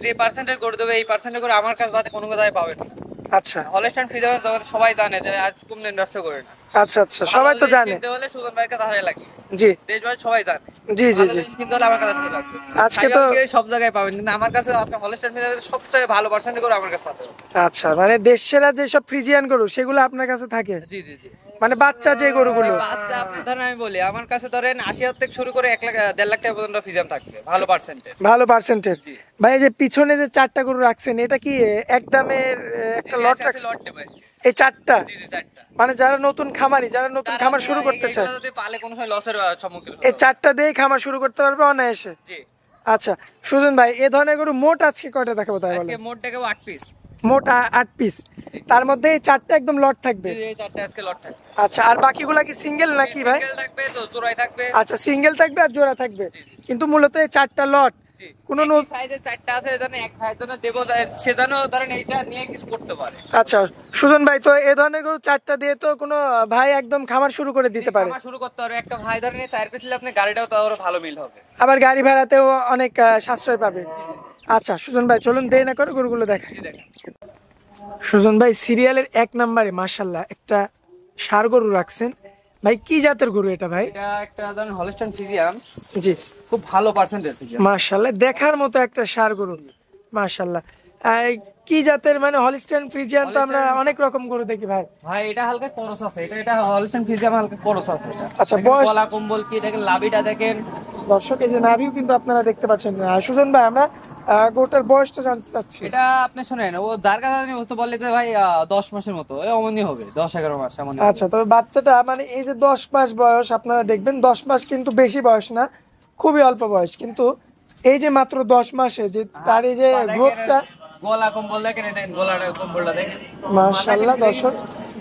যে পার্সেন্টের করে দেবে এই পার্সেন্টে করে আমার কাছে বাদে কোনো কোথায় পাবেন না। আচ্ছা হলস্টাইন ফ্রিজিয়ান জগৎ সবাই জানে যে আজ কম দিন ব্যবসা করে না। আচ্ছা আচ্ছা, সবাই তো জানে। কিনতে হলে সুজন ভাইকে তাহলে লাগে, জি দেশভাই সবাই জানে। জি জি জি। কিনতে হলে আমার কাছে লাগবে। আজকে তো সব জায়গায় পাবেন, কিন্তু আমার কাছে আপনি হলস্টাইন ফ্রিজিয়ান সবচেয়ে ভালো পার্সেন্টে করে আমার কাছে পাবেন। আচ্ছা, মানে দেশ সেরা যেসব ফ্রিজিয়ান গরু সেগুলো আপনার কাছে থাকে? জি জি জি। মানে বাচ্চা যে গরুগুলো, বাচ্চা আপনি ধরেন, আমি বলি আমার কাছে ধরেন 80,000 থেকে শুরু করে 1 লাখ 1.5 লাখ টাকা পর্যন্ত ফ্রিজিয়ান থাকবে ভালো পার্সেন্টের। ভালো পার্সেন্টের। ভাই এই যে পিছনে যে 4টা গরু রাখছেন, এটা কি একদমের একটা লট রাখছেন? এই 4টা? জি জি 4টা। মানে যারা নতুন খামারি, যারা নতুন খামার শুরু করতে চায়, যদি পালে কোনো সময় লসের সম্মুখীন হবে, এই 4টা দিয়ে খামার শুরু করতে পারবে অনায়াসে। জি। আচ্ছা সুজন ভাই, এই ধরনের গরু মোট আজকে কয়টা দেখাবো তাই বলেন? আজকে মোট দেখাবো 8 পিস। মোট 8 পিস, তার মধ্যে এই 4টা একদম লট থাকবে? জি এই 4টা আজকে লট থাকবে। আচ্ছা, আর বাকিগুলা কি সিঙ্গেল নাকি ভাই? সিঙ্গেল থাকবে তো জোড়াই থাকবে। আচ্ছা, সিঙ্গেল থাকবে আর জোড়া থাকবে, কিন্তু মূলত এই 4টা লট। কোন সাইজের 4টা আছে, এজন্য এক ভাইয়ের জন্য দেবো, সেজন্য ধরেন এইটা নিয়ে কিছু করতে পারে। আচ্ছা সুজন ভাই, তো এই ধরনের গরু 4টা দিয়ে তো কোনো ভাই একদম খামার শুরু করে দিতে পারে? খামার শুরু করতে পারে, একটা ভাই ধরেন 4 পিস নিলে আপনি গাড়িটাও তো আরো ভালো মিল হবে, আবার গাড়ি ভাড়াতেও অনেক সাশ্রয় পাবে। আচ্ছা সুজন ভাই, চলুন দেরি না করে গরুগুলো দেখাই। সুজন ভাই, সিরিয়ালের 1 নম্বরে মাশাআল্লাহ একটা ষাঁড় গরু রাখছেন ভাই, কি জাতের গরু এটা ভাই? এটা একটা ধরেন হলস্টাইন ফ্রিজিয়ান। জি, খুব ভালো পার্সেন্টেজ ফ্রিজিয়ান মাশাআল্লাহ, দেখার মতো একটা ষাঁড় গরু মাশাআল্লাহ। কি জাতের, মানে হলিস্টাইন ফ্রিজিয়ান তো আমরা অনেক রকম গরু দেখি ভাই। ভাই এটা হালকা করস আছে, এটা হলস্টাইন ফ্রিজিয়ান হালকা করস আছে এটা। আচ্ছা, বয়স? গলা কম্বল কি দেখেন, লাভিটা দেখেন। দর্শক এই যে নাভিও কিন্তু আপনারা দেখতে পাচ্ছেন। সুজন ভাই, আমরা গরুটার বয়সটা জানতে চাচ্ছি। এটা আপনি শুনেন, ও যার কাছে জানি ও তো বলে যে ভাই 10 মাসের মতো, অমনই হবে, 10-11 মাস এমন। আচ্ছা, তবে বাচ্চাটা মানে এই যে 10 মাস বয়স, আপনারা দেখবেন 10 মাস কিন্তু বেশি বয়স না, খুবই অল্প বয়স, কিন্তু এই যে মাত্র 10 মাসে যে তার এই যে গ্রোথটা, গলা কম্বল দেখেন, এটা গলাটা কম্বলটা দেখেন মাশাআল্লাহ। দর্শক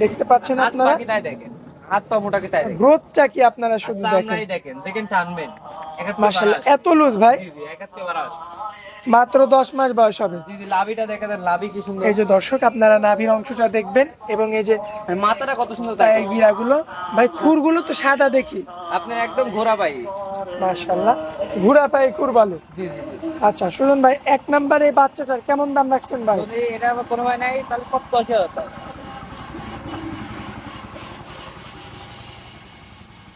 দেখতে পাচ্ছেন আপনারা, দেখেন হাত পা মোটা কি তাই দেখেন, গ্রোথটা কি আপনারা শুধু দেখেন, দেখেন দেখেন টানবেন মাশাআল্লাহ। এত লুজ ভাই, মাত্র 10 মাস বয়স হবে। লাভিটা দেখেন, লাভি কি সুন্দর। এই যে দর্শক, আপনারা নাভির অংশটা দেখবেন, এবং এই যে মাথাটা কত সুন্দর, পায়ের গিরাগুলো ভাই, খুরগুলো তো সাদা দেখি, আপনার একদম ঘোড়া পাই, মাশাআল্লাহ, ঘোড়া পায়ে খুর ভালো। জি জি জি। আচ্ছা সুজন ভাই, 1 নম্বরে এই বাচ্চাটার কেমন দাম রাখছেন ভাই? যদি এটা আমার কোনো ভাই নাই তাহলে 87,000।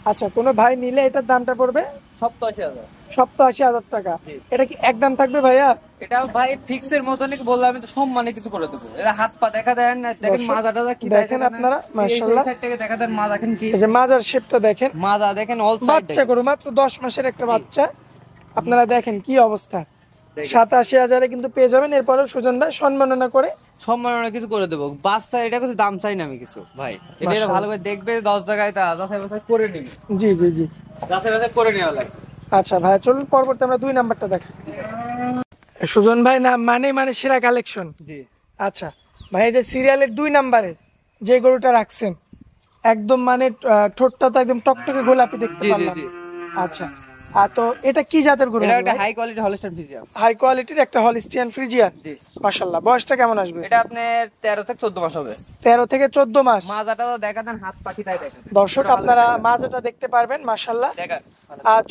আচ্ছা, কোনো ভাই নিলে এটার দামটা পড়বে 87,000। 87,000 টাকা। এটা কি একদম থাকবে ভাইয়া? এটা ভাই ফিক্সের মতন কি বললাম, আমি তো সম্মানে কিছু করে দেবো। এটা হাত পা দেখা দেন, দেখেন মাজাটা কি দেখেন আপনারা, মাশাআল্লাহ। এই সাইড থেকে দেখা দেন, মাজা দেখেন কি, এই যে মাজার শেপটা দেখেন, মাজা দেখেন, অল সাইড বাচ্চা গরু, মাত্র 10 মাসের একটা বাচ্চা, আপনারা দেখেন কি অবস্থা। 87,000-এ কিন্তু পেয়ে যাবেন। এরপরে সুজন ভাই সম্মাননা করে সম্মাননা কিছু করে দেবো। বাচ্চা এটা কিছু দাম চাই না আমি কিছু ভাই, এটা ভালো করে দেখবে, 10 জায়গায় তা যাচাই বাছাই করে নিবে। জি জি জি, যাচাই বাছাই করে নেওয়া লাগে। আচ্ছা ভাই, চলুন পরবর্তী আমরা 2 নাম্বারটা দেখাই। সুজন ভাই না মানে সেরা কালেকশন। জি আচ্ছা ভাই, এই যে সিরিয়ালের 2 নাম্বারে যে গরুটা রাখছেন, একদম মানে ঠোঁটটা তো একদম টকটকে গোলাপি দেখতে জি জি পারলাম। জি। আচ্ছা, তো এটা কি জাতের গরু? এটা একটা high quality Holstein Friesian. High কোয়ালিটির একটা হলিস্টিয়ান ফ্রিজিয়ান। জি মাশাআল্লাহ, বয়সটা কেমন আসবে? এটা আপনার 13 থেকে 14 মাস হবে। 13 থেকে 14 মাস। মাজাটা দেখা দেন, হাত পাখি তাই দেখেন। দর্শক আপনারা মাজাটা দেখতে পারবেন, মাশাআল্লাহ, দেখেন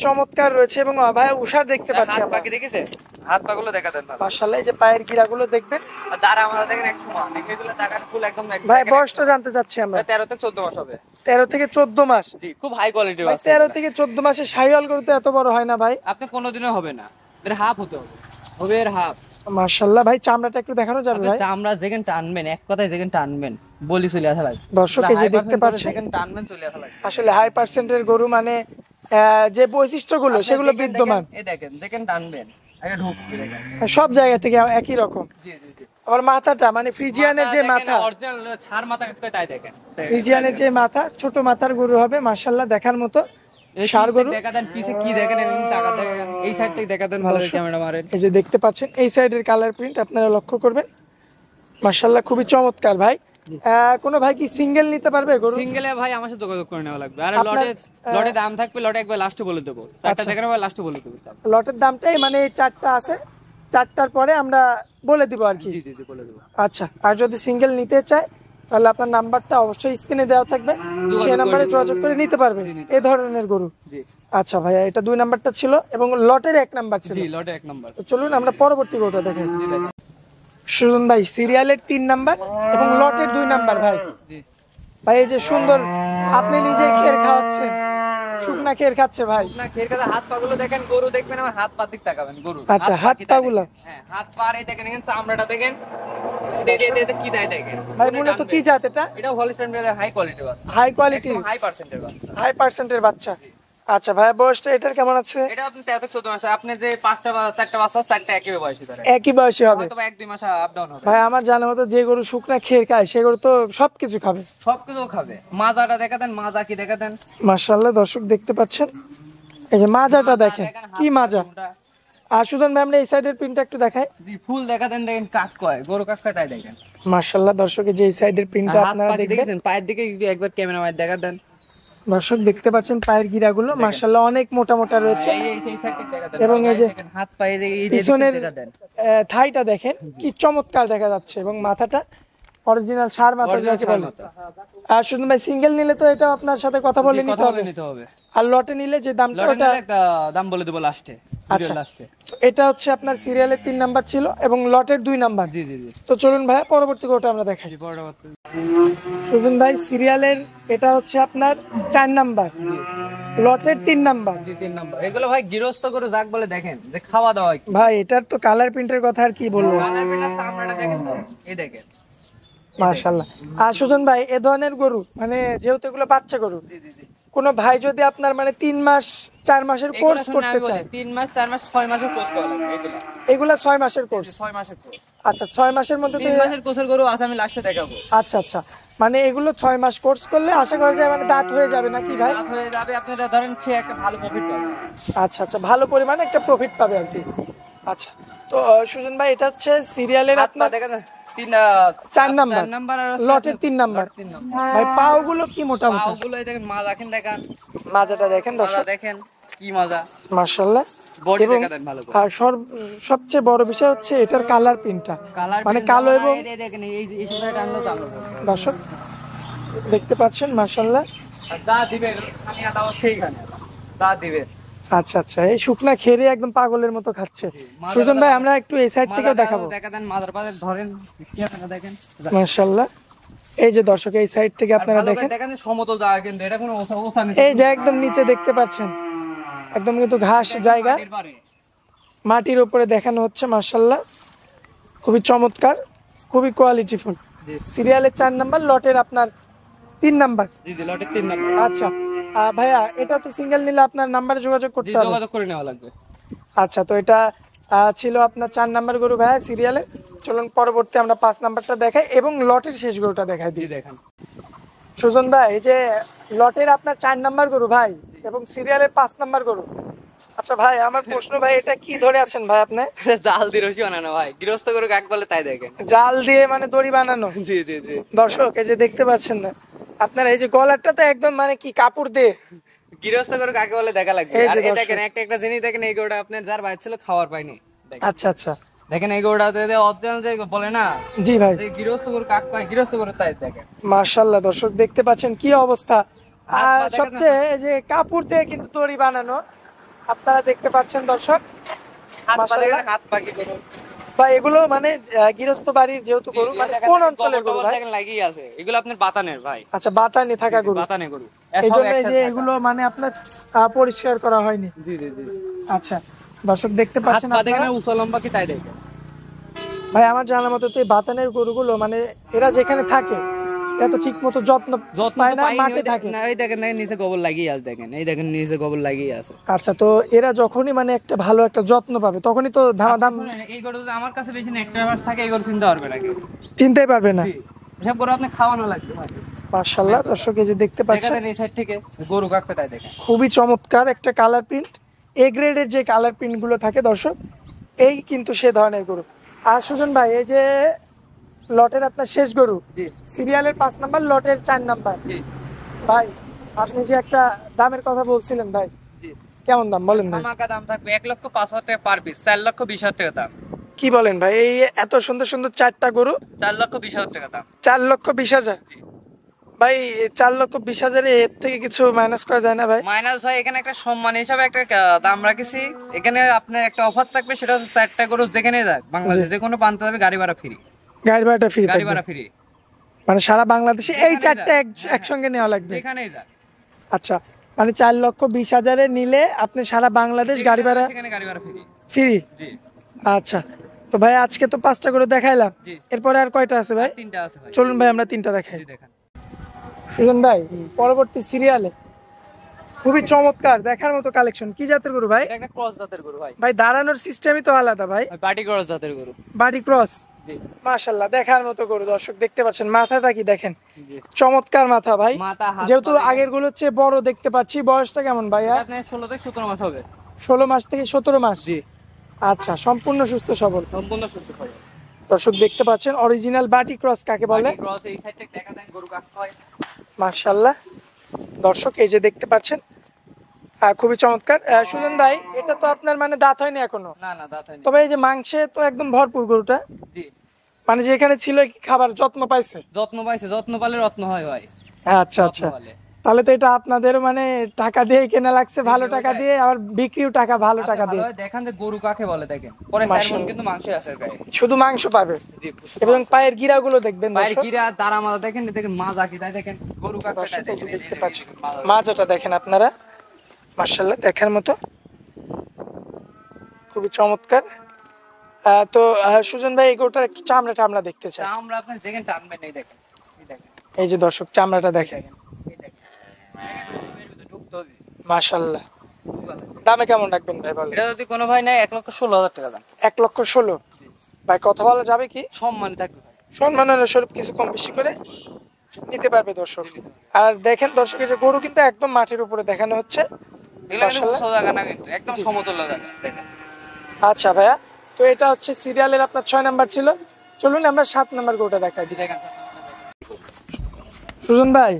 চমৎকার রয়েছে, এবং ভাই উষার দেখতে পাচ্ছি হাত আমরা, পাখি দেখেছে, হাত পাগুলো দেখা দেন ভালো। মাশাআল্লাহ। এই যে পায়ের গিরাগুলো দেখবেন, আর দাঁড়া আমাদের দেখেন 100 মাস, এগুলো টাকার ফুল একদম ভাই বয়সটা জানতে চাচ্ছি আমরা। 13 থেকে 14 মাস হবে। 13 থেকে 14 মাস। জি, খুব হাই কোয়ালিটি ভাই 13 থেকে 14 মাসে শাহিওয়াল গরু তো এত বড় হয় না ভাই। আপনি কোনোদিনও হবে না, এর হাফ হতে হবে, হবে এর হাফ। মাশাআল্লাহ ভাই, চামড়াটা একটু দেখানো যাবে ভাই? চামড়া যেখানে টানবেন, এক কথায় যেখানে টানবেন বলি চলে আসা লাগে। দর্শক এই যে দেখতে পাচ্ছেন, যেখানে টানবেন চলে আসা লাগে। আসলে হাই পার্সেন্টের গরু মানে যে বৈশিষ্ট্যগুলো সেগুলো বিদ্যমান। এই দেখেন, দেখেন টানবেন, আগে ঢুকবে দেখেন, সব জায়গা থেকে একই রকম। জি জি জি। আবার মাথাটা, মানে ফ্রিজিয়ানের যে মাথা, অরিজিনাল ছাড় মাথা কয় তাই দেখেন, ফ্রিজিয়ানের যে মাথা, ছোট মাথার গরু হবে, মাশাআল্লাহ, দেখার মতো ষাঁড় গরু। দেখা দেন পিছে কি দেখেন, এবং টাকা দেখেন, এই সাইড থেকে দেখা দেন, ভালো ক্যামেরা মারেন। এই যে দেখতে পাচ্ছেন, এই সাইডের কালার প্রিন্ট আপনারা লক্ষ্য করবেন, মাশাআল্লাহ, খুবই চমৎকার ভাই। কোন ভাই কি সিঙ্গেল নিতে পারবে গরু? সিঙ্গেলে ভাই আমার সাথে যোগাযোগ করে নেওয়া লাগবে। আর লটে দাম থাকবে, লটে একবার লাস্টে বলে দেবো, 4টা দেখেন ভাই, লাস্টে বলে দেবো। লটের দামটাই মানে 4টা আছে, 4টার পরে আমরা বলে দিব আর কি। জি জি জি, বলে দেবো। আচ্ছা, আর যদি সিঙ্গেল নিতে চায় তাহলে আপনার নাম্বারটা অবশ্যই স্ক্রিনে দেওয়া থাকবে, সেই নাম্বারে যোগাযোগ করে নিতে পারবে এই ধরনের গরু। জি আচ্ছা ভাইয়া, এটা 2 নাম্বারটা ছিল এবং লটের 1 নাম্বার ছিল। জি, লটে 1 নাম্বার। তো চলুন আমরা পরবর্তী গরুটা দেখাই। জি দেখেন। সুজন ভাই সিরিয়ালের 3 নাম্বার এবং লটের 2 নাম্বার ভাই। জি ভাই এই যে সুন্দর, আপনি নিজেই খের খাওয়াচ্ছেন, শুকনা খের খাচ্ছে ভাই। না, খের কাছে হাত পা গুলো দেখেন, গরু দেখবেন আমার হাত পা দিক তাকাবেন গরু। আচ্ছা, হাত পা গুলো? হ্যাঁ, হাত পা এই দেখেন, এখানে চামড়াটা দেখেন, দে কি দেয় দেখেন ভাই মূলত কি জাত এটা? এটা হলিস্টাইন ব্রিডের হাই কোয়ালিটি বাচ্চা, হাই কোয়ালিটি, হাই পার্সেন্টের বাচ্চা। হাই পার্সেন্টের বাচ্চা। আচ্ছা ভাই, বয়সটা এটার কেমন আছে? এটা আপনি 13-14 মাস, আপনি যে 5টা বা 4টা বাচ্চা, 4টা একই বয়সী ধরে, একই বয়সী হবে? হয়তো 1-2 মাস আপ ডাউন হবে। ভাই আমার জানা মতো যে গরু শুকনা খের খায় সে গরু তো সবকিছু খাবে। সবকিছু খাবে। মাজাটা দেখা দেন, মাজা কি দেখা দেন। মাশাআল্লাহ, দর্শক দেখতে পাচ্ছেন, এই যে মাজাটা দেখেন, কি মাজা। আর সুজন ভাই আমরা এই সাইডের প্রিন্টটা একটু দেখাই। জি, ফুল দেখা দেন, দেখেন কাট কয়, গরু কাট কয় তাই দেখেন। মাশাআল্লাহ, দর্শকের যে এই সাইডের প্রিন্টটা হাত আপনারা পা কি দেখবেন, দেখেছেন, পায়ের দিকে একবার ক্যামেরা মাইর দেখা দেন। দর্শক দেখতে পাচ্ছেন পায়ের গিরাগুলো মাশাআল্লাহ অনেক মোটা মোটা রয়েছে। এই সাইডে দেখা দেন, এবং এই যে দেখেন হাত পা এই যে পিছনের দেখা দেন। থাইটা দেখেন কি চমৎকার দেখা যাচ্ছে, এবং মাথাটা অরিজিনাল ষাঁড় মাথা যাকে বলে। আর শুধু ভাই সিঙ্গেল নিলে তো এটা আপনার সাথে কথা বলে নিতে হবে, আর লটে নিলে যে দামটা ওটা দাম বলে দেব লাস্টে। আচ্ছা, তো এটা হচ্ছে আপনার সিরিয়ালের 3 নাম্বার ছিল এবং লটের 2 নাম্বার। জি জি জি। তো চলুন ভাই পরবর্তী গরুটা আমরা দেখাই। পরবর্তী সুজন ভাই সিরিয়ালের এটা হচ্ছে আপনার 4 নাম্বার, লটের 3 নাম্বার। জি 3 নাম্বার। এগুলো ভাই গৃহস্থ করে যাক বলে দেখেন যে খাওয়া দাওয়া কি। ভাই এটার তো কালার প্রিন্টের কথা আর কি বলবো। কালার পেটা চামড়াটা দেখেন তো, এই দেখেন মাশাআল্লাহ। আর সুজন ভাই এ ধরনের গরু মানে যেহেতু এগুলো বাচ্চা গরু, কোন ভাই যদি আপনার মানে 3 মাস 4 মাসের কোর্স করতে চায়, 3 মাস 4 মাস 6 মাসের কোর্স করা লাগবে এগুলা। এগুলা 6 মাসের কোর্স? 6 মাসের কোর্স। আচ্ছা, 6 মাসের মধ্যে তো 3 মাসের কোর্সের গরু আছে, আমি লাস্টে দেখাবো। আচ্ছা আচ্ছা, মানে এগুলো 6 মাস কোর্স করলে আশা করা যায় মানে দাঁত হয়ে যাবে নাকি ভাই? রাত হয়ে যাবে, আপনারা ধরেন সে একটা ভালো প্রফিট পাবে। আচ্ছা আচ্ছা, ভালো পরিমাণে একটা প্রফিট পাবে আর কি। আচ্ছা, তো সুজন ভাই এটা হচ্ছে সিরিয়ালের আপনার দেখেন 4 নাম্বার, লটের 3 নাম্বার। ভাই পাও গুলো কি মোটা মোটা, পাগুলো দেখেন, মাজা দেখেন, মাজাটা দেখেন দর্শক, দেখেন কি মজা, মাশাআল্লাহ। বডি এবং দেখা দেন ভালো করে। আর সবচেয়ে বড় বিষয় হচ্ছে এটার কালার প্রিন্টটা, মানে কালো এবং দেখেন এই সুতাটা আনলো তো আমরা দর্শক দেখতে পাচ্ছেন মাশাআল্লাহ। দা দিবে খালি দাও সেইখানে দা দিবে। আচ্ছা আচ্ছা, এই শুকনা খেরে একদম পাগলের মতো খাচ্ছে। সুজন ভাই আমরা একটু এই সাইড থেকে দেখাবো। দেখা দেন মাদার পাশে ধরেন, কি আপনারা দেখেন মাশাআল্লাহ। এই যে দর্শক এই সাইড থেকে আপনারা দেখেন, দেখেন সমতল জায়গা, কিন্তু এটা কোনো ওঠা নেই। এই যে একদম নিচে দেখতে পাচ্ছেন একদম কিন্তু ঘাস জায়গা, মাটির উপরে দেখানো হচ্ছে। মাশাআল্লাহ, খুবই চমৎকার, খুবই কোয়ালিটিফুল। সিরিয়ালের 4 নাম্বার, লটের আপনার 3 নাম্বার। জি জি, লটের 3 নাম্বার। আচ্ছা ভাইয়া, এটা তো সিঙ্গেল নিলে আপনার নাম্বারে যোগাযোগ করতে হবে। যোগাযোগ করে নেওয়া লাগবে। আচ্ছা, তো এটা ছিল আপনার 4 নাম্বার গরু ভাইয়া সিরিয়ালে। চলুন পরবর্তী আমরা 5 নাম্বারটা দেখাই এবং লটের শেষ গরুটা দেখাই দিই। দেখেন সুজন ভাই এই যে লটের আপনার 4 নাম্বার গরু ভাই এবং সিরিয়ালের 5 নাম্বার গরু। আচ্ছা ভাই আমার প্রশ্ন ভাই, এটা কি ধরে আছেন ভাই আপনি? জাল দিয়ে রশি বানানো ভাই, গৃহস্থ করে কাক বলে তাই দেখেন। জাল দিয়ে মানে দড়ি বানানো? জি জি জি। দর্শক এই যে দেখতে পাচ্ছেন না আপনার, এই যে গলারটা তো একদম মানে কি কাপড় দিয়ে, গৃহস্থ করে কাকে বলে দেখা লাগবে। এই যে আর এই দর্শক। দেখেন একটা জিনিস দেখেন, এই গরুটা আপনার যার বাইরে ছিল খাওয়ার পায়নি। আচ্ছা আচ্ছা, দেখেন এই গরুটাতে যে অরিজিনাল যে বলে না, জি ভাই, যে গৃহস্থ করে কাক কয়, গৃহস্থ করে তাই দেখেন। মাশাআল্লাহ। দর্শক দেখতে পাচ্ছেন কি অবস্থা, হাত আর পা দেখেন সবচেয়ে এই যে কাপড় দিয়ে কিন্তু দড়ি বানানো, আপনারা দেখতে পাচ্ছেন দর্শক। হাত পা মাশাআল্লাহ। দেখেন, হাত পা কি গরু ভাই এগুলো মানে গৃহস্থ বাড়ির যেহেতু গরু, মানে কোন অঞ্চলের গরু ভাই? দেখেন লাগিয়ে আছে, এগুলো আপনার বাতানের ভাই। আচ্ছা, বাতানি থাকা গরু, বাতানে গরু, এই জন্য এই যে এগুলো মানে আপনার পরিষ্কার করা হয়নি। জি জি জি। আচ্ছা দর্শক দেখতে পাচ্ছেন হাত পা দেখেন, আপনারা। উঁচা লম্বা কি তাই দেখেন। ভাই আমার জানা মতো তো এই বাতানের গরুগুলো মানে এরা যেখানে থাকে এত ঠিক মতো যত্ন পায় না, মাঠে থাকে। এই দেখেন নিচে গোবর লাগিয়ে আছে, দেখেন এই দেখেন নিচে গোবর লাগিয়ে আছে। আচ্ছা, তো এরা যখনই মানে একটা ভালো একটা যত্ন পাবে তখনই তো দাম এই গরু যদি আমার কাছে বেশি একটা ব্যাপার থাকে, এই গরু চিনতে পারবে না কেউ, চিনতেই পারবে না। এসব গরু আপনি খাওয়ানো লাগবে ভাই। মাশাআল্লাহ, দর্শক এই যে দেখতে পাচ্ছেন দেখেন এই সাইড থেকে গরু কাকতে তাই দেখেন। খুবই চমৎকার একটা কালার প্রিন্ট, এ গ্রেডের যে কালার প্রিন্ট গুলো থাকে দর্শক, এই কিন্তু সে ধরনের গরু। আর সুজন ভাই এই যে লটের আপনার শেষ গরু, জি সিরিয়ালের 5 নাম্বার, লটের 4 নাম্বার। জি ভাই আপনি যে একটা দামের কথা বলছিলেন ভাই, জি। কেমন দাম বলেন ভাই? ধামাকা দাম থাকবে 1,05,000 টাকা পার পিস, 4,20,000 টাকা দাম। কি বলেন ভাই, এই এত সুন্দর সুন্দর চারটা গরু 4,20,000 টাকা দাম। 4,20,000 ভাই, 4,20,000 এর থেকে কিছু মাইনাস করা যায় না ভাই? মাইনাস ভাই, এখানে একটা সম্মান হিসাবে একটা দাম রাখেছি। এখানে আপনার একটা অফার থাকবে, সেটা হচ্ছে 4টা গরু যেখানে যাক বাংলাদেশে যে কোনো প্রান্তে যাবে গাড়ি ভাড়া ফ্রি। গাড়ি ভাড়াটা ফ্রি গাড়ি থাকবে ভাড়া ফ্রি, মানে সারা বাংলাদেশে এই যেখানেই চারটা যাক। একসঙ্গে নেওয়া লাগবে? যেখানেই যাক, আচ্ছা, মানে 4,20,000 নিলে আপনি সারা বাংলাদেশ গাড়ি ভাড়া সেখানে গাড়ি ভাড়া ফ্রি। ফ্রি? জি আচ্ছা, তো ভাই আজকে তো 5টা করে দেখাইলাম, জি। এরপরে আর কয়টা আছে ভাই? 3টা আছে ভাই। চলুন ভাই আমরা 3টা দেখাই। জি দেখেন। সুজন ভাই, পরবর্তী সিরিয়ালে খুবই চমৎকার দেখার মতো কালেকশন। কি জাতের গরু ভাই? এটা একটা ক্রস জাতের গরু ভাই। ভাই দাঁড়ানোর সিস্টেমই তো আলাদা ভাই, বাটি ক্রস জাতের গরু। বাডি ক্রস। জি মাশাআল্লাহ, দেখার মতো গরু। দর্শক দেখতে পাচ্ছেন মাথাটা কি দেখেন, জি। চমৎকার মাথা ভাই। মাথা, হাত, যেহেতু পা দেখেন। আগের গুলো হচ্ছে বড় দেখতে পাচ্ছি, বয়সটা কেমন ভাইয়া? এটা আপনার 16 থেকে 17 মাস হবে। 16 মাস থেকে 17 মাস? জি। আচ্ছা, সম্পূর্ণ সুস্থ সবল। সম্পূর্ণ সুস্থ হবে। দর্শক দেখতে পাচ্ছেন অরিজিনাল বাটি ক্রস কাকে বলে। বাটি ক্রস, এই সাইডটা দেখা দেন গরু কাট হয়। মাশাআল্লাহ, দর্শক এই যে দেখতে পাচ্ছেন, খুবই চমৎকার। সুজন ভাই, এটা তো আপনার মানে দাঁত হয়নি এখনো? না না, দাঁত হয়নি। তবে এই যে মাংসে তো একদম ভরপুর গরুটা, জি। মানে যেখানে ছিল কি খাবার যত্ন পাইছে? যত্ন পাইছে, যত্ন পালে রত্ন হয় ভাই। আচ্ছা যত্ন আচ্ছা, পালে। তাহলে তো এটা আপনাদের মানে টাকা দিয়ে কেনা লাগছে, ভালো টাকা দিয়ে, আবার বিক্রিও টাকা ভালো টাকা আচ্ছা, দিয়ে। ভালো হয় দেখেন যে গরু কাকে বলে দেখেন। পরে 4 মণ কিন্তু মাংস আছে গায়ে। শুধু মাংস পাবে জি। এবং পায়ের গিরাগুলো দেখবেন পায়ের দর্শক। গিরা, দাঁড়া মাজা দেখেন, দেখেন মাজা কি তাই দেখেন, গরু কাকে দর্শক তাই এই যে দেখেন। দেখতে পাচ্ছেন মাজাটা দেখেন আপনারা, মাশাআল্লাহ দেখার মতো, খুবই চমৎকার। তো সুজন ভাই, এই গরুটার একটু চামড়াটা আমরা দেখতে চাই। আমরা আপনি দেখেন টানবেন, এই দেখেন, এই দেখেন, এই যে দর্শক চামড়াটা দেখেন, এই দেখেন। এর ভিতরে ঢুকতে হবে। মাশাআল্লাহ। দামে কেমন রাখবেন ভাই বলেন? এটা যদি কোনো ভাই নেয় 1,16,000 টাকা দাম। 1,16,000 ভাই, কথা বলা যাবে কি? সম্মান থাকবে ভাই। সম্মানের স্বরূপ কিছু কম বেশি করে নিতে পারবে দর্শক। আর দেখেন দর্শক, এই যে গরু কিন্তু একদম মাটির উপরে দেখানো হচ্ছে। এগুলো কিন্তু উঁচু জায়গা না, কিন্তু একদম সমতল জায়গা দেখেন। আচ্ছা ভাইয়া, তো এটা হচ্ছে সিরিয়ালের আপনার 6 নাম্বার ছিল। চলুন আমরা 7 নাম্বার গরুটা দেখাই। দেখেন সুজন ভাই,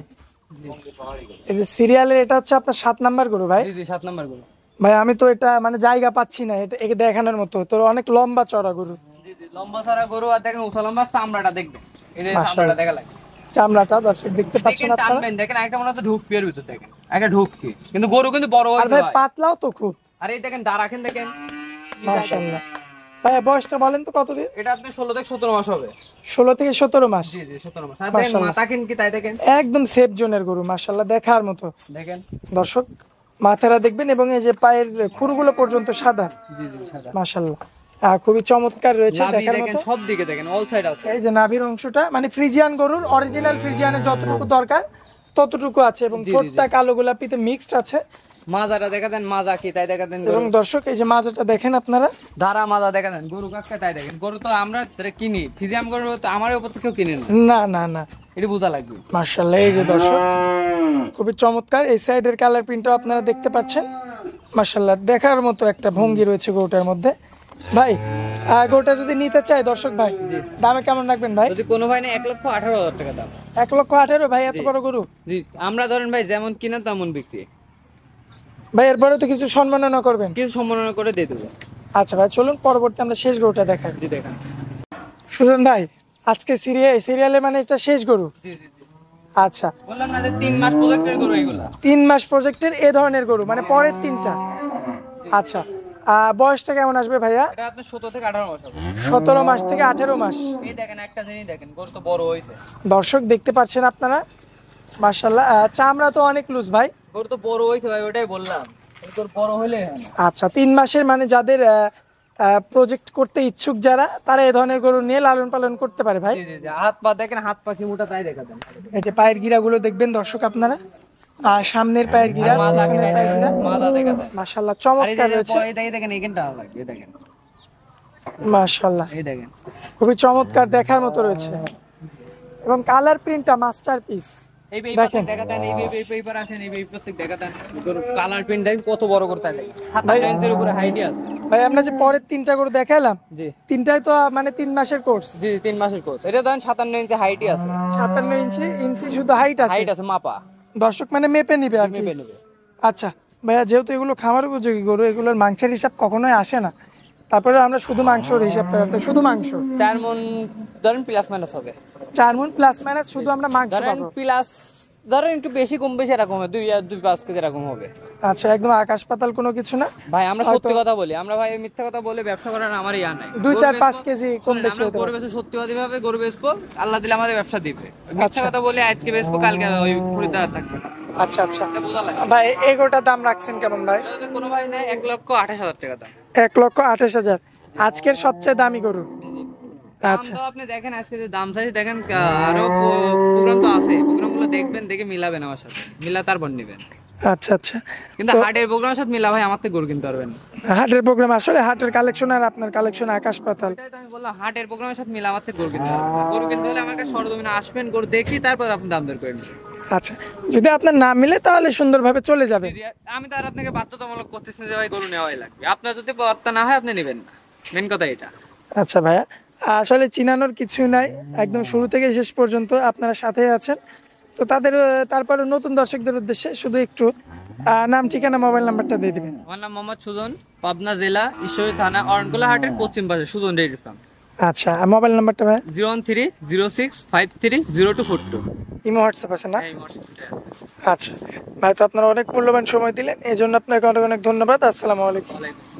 এই যে সিরিয়ালের এটা হচ্ছে আপনার 7 নাম্বার গরু ভাই। জি জি, 7 নাম্বার গরু। ভাই আমি তো এটা মানে জায়গা পাচ্ছি না এটা একে দেখানোর মতো, তো অনেক লম্বা চড়া গরু। জি জি, লম্বা সারা গরু। আর দেখেন উঁচা লম্বা চামড়াটা দেখবেন, এই যে মাশাআল্লাহ। চামড়াটা দেখা লাগে। চামড়াটা দর্শক দেখতে পাচ্ছেন দেখেন আপনারা। টানবেন, দেখেন একটা মনে হচ্ছে ঢুকপি এর ভিতর, দেখেন একটা ঢুকপি, কিন্তু গরু কিন্তু বড় আর হয়েছে ভাই ভাই। পাতলাও তো খুব। আর এই দেখেন দাঁড় রাখেন, দেখেন মাশাআল্লাহ। ভাই বয়সটা বলেন তো কতদিন? এটা আপনি 16 থেকে 17 মাস হবে। 16 থেকে 17 মাস? জি জি, 17 মাস। আর দেখেন মাশাআল্লাহ। মাথা কিন কি তাই দেখেন, একদম সেফ জোনের গরু, মাশাআল্লাহ দেখার মতো। দেখেন। দর্শক মাথাটা দেখবেন এবং এই যে পায়ের খুরগুলো পর্যন্ত সাদা, জি জি, সাদা। মাশাআল্লাহ। খুবই চমৎকার রয়েছে নাভি দেখার দেখেন, মতো। সব দিকে দেখেন, অল সাইড আছে। এই যে নাভির অংশটা মানে ফ্রিজিয়ান গরুর অরিজিনাল ফ্রিজিয়ানের যতটুকু দরকার ততটুকু আছে, এবং জি, জি, ঠোঁটটা কালো গোলাপিতে মিক্সড আছে। মাজাটা দেখা দেন, মাজা কি তাই দেখা দেন। এবং দর্শক এই যে মাজাটা দেখেন আপনারা, ধারা মাজা দেখা দেন, গরু কাকটা তাই দেখেন। গরু তো আমরা কিনি, ফিজিয়াম গরু তো আমার উপর তো কেউ কিনে না, না না না, এটা বোঝা লাগবে। মাশাআল্লাহ। এই যে দর্শক খুবই চমৎকার, এই সাইডের কালার প্রিন্টও আপনারা দেখতে পাচ্ছেন, মাশাআল্লাহ দেখার মতো একটা ভঙ্গি রয়েছে গরুটার মধ্যে। ভাই গরুটা যদি নিতে চাই দর্শক ভাই, দামে কেমন রাখবেন ভাই? যদি কোনো ভাই না 1,18,000 টাকা দাম। 1,18,000 ভাই, এত বড় গরু? জি, আমরা ধরেন ভাই যেমন কিনা তেমন বিক্রি। ভাই এরপরে তো কিছু সম্মাননা করবেন? কিছু সম্মাননা করে দিয়ে দেবো। আচ্ছা ভাই, চলুন পরবর্তী আমরা শেষ গরুটা দেখাই। জি দেখেন। সুজন ভাই, আজকে সিরিয়ালে মানে এটা শেষ গরু? জি জি জি, আচ্ছা, বললাম না যে 3 মাস প্রজেক্টের গরু এগুলা। 3 মাস প্রজেক্টের এ ধরনের গরু মানে পরের 3টা। আচ্ছা, বয়সটা কেমন আসবে ভাইয়া? এটা আপনি 17 থেকে 18 মাস হবে। 17 মাস থেকে 18 মাস। এই দেখেন একটা জিনিস দেখেন, গরু তো বড় হয়েছে। দর্শক দেখতে পাচ্ছেন আপনারা, মাশাআল্লাহ। চামড়া তো অনেক লুজ ভাই। গরু তো বড় হয়েছে ভাই, ওটাই বললাম, এই গরু বড় হলে হয় না। আচ্ছা, 3 মাসের মানে যাদের প্রজেক্ট করতে ইচ্ছুক যারা, তারা এই ধরনের গরু নিয়ে লালন পালন করতে পারে ভাই। জি জি জি, হাত পা দেখেন, হাত পা কি মোটা তাই দেখা দেন। এই যে পায়ের গিরাগুলো দেখবেন দর্শক আপনারা, আর সামনের পায়ের গিরা, মাথা পিছনের পায়ের গিরা, মাথা দেখা দেন। মাশাআল্লাহ আর এই চমৎকার যে রয়েছে। এই দেখেন এইখানটা লাগে, এই দেখেন, মাশাআল্লাহ এই দেখেন। খুবই চমৎকার দেখার মতো রয়েছে, এবং কালার প্রিন্টটা মাস্টারপিস। এই দেখেন। দেখা দেন, এই পেপার আসেন, এই প্রত্যেক দেখা দেন। গরু কালার প্রিন্ট দেখেন কত বড় করে তাই দেখেন। ভাই- 7 ইঞ্চির উপরে হাইটই আছে। ভাই আমরা যে পরের 3টা গরু দেখালাম, জি 3টাই তো মানে 3 মাসের কোর্স। জি, 3 মাসের কোর্স। এটা ধরেন 57 ইঞ্চি হাইটই আছে। 57 ইঞ্চি শুধু হাইট আছে। হাইট আছে মাপা, দর্শক মানে মেপে নিবে আর কি। মেপে নেবে। আচ্ছা ভাইয়া, যেহেতু এগুলো খামার উপযোগী গরু, এগুলোর মাংসের হিসাব কখনোই আসে না, তারপরে আমরা শুধু মাংসর হিসাব করতে, শুধু মাংস 4 মন ধরেন প্লাস মাইনাস হবে। 4 মণ প্লাস মাইনাস শুধু আমরা মাংস ধরেন পাবো। প্লাস ধরেন একটু বেশি কম বেশি এরকম হবে, 2-5 কেজি এরকম হবে। আচ্ছা, একদম আকাশ পাতাল কোনো কিছু না ভাই আমরা হয়তো- সত্যি কথা বলি, আমরা ভাই মিথ্যা কথা বলে ব্যবসা করার আমার ইয়া নাই। 2-4-5 কেজি কম বেশি হতে গরু পারে। বেচবো, সত্যিবাদী ভাবে গরু বেচবো, আল্লাহ দিলে আমাদের ব্যবসা দিবে। মিথ্যা আচ্ছা। কথা বলে আজকে বেচবো, কালকে ওই খরিদ্দার থাকবে না। আচ্ছা আচ্ছা এটা বোঝা লাগে। ভাই এগোটার দাম রাখছেন কেমন ভাই? এটা যদি কোনো ভাই নেয় 1,28,000 টাকা দাম। 1,28,000 আজকের সবচেয়ে দামি গরু। দাম আচ্ছা তো আপনি দেখেন, আজকে যে দাম চাইছে দেখেন, আরো প্রোগ্রাম তো আছে, প্রোগ্রাম গুলো দেখবেন, দেখে মিলাবেন আমার সাথে, মিলা তারপর নিবেন। আচ্ছা আচ্ছা কিন্তু তো- হাটের প্রোগ্রামের সাথে মিলা ভাই আমার থেকে গরু কিনতে পারবেন না। হাটের প্রোগ্রাম আসলে হাটের কালেকশন আর আপনার কালেকশন আকাশ পাতাল। এটাই তো আমি বললাম, হাটের প্রোগ্রামের সাথে মিলা আমার থেকে গরু কিনতে পারবেন না। গরু কিনতে হলে আমার কাছে সরজমিনে আসবেন, গরু দেখি তারপর আপনি দাম দর করে নেবেন। আচ্ছা, যদি আপনার না মিলে তাহলে সুন্দরভাবে চলে যাবে। আমি তো আর আপনাকে বাধ্যতামূলক করতেছি না যে ভাই গরু নেওয়াই লাগবে। আপনার যদি বার্তা না হয় আপনি নেবেন না, মেন কথা এটা। আচ্ছা ভাইয়া, আসলে চিনানোর কিছু নাই, একদম শুরু থেকে শেষ পর্যন্ত আপনারা সাথে আছেন। তো তাদের তারপরে নতুন দর্শকদের উদ্দেশ্যে শুধু একটু নাম, ঠিকানা, মোবাইল নাম্বারটা দিয়ে দিবেন। আমার নাম মোহাম্মদ সুজন, পাবনা জেলা ঈশ্বরী থানা অরণকুলা হাটের পশ্চিম পাশে সুজন ডেইরি ফার্ম। আচ্ছা, আর মোবাইল নাম্বারটা ভাই? 01306530242। ইমো হোয়াটসঅ্যাপ আছে না? আচ্ছা ভাই, তো আপনারা অনেক মূল্যবান সময় দিলেন, এই জন্য আপনাকে অনেক অনেক ধন্যবাদ। আসসালামু আলাইকুম। ওয়ালাইকুম আসসালাম।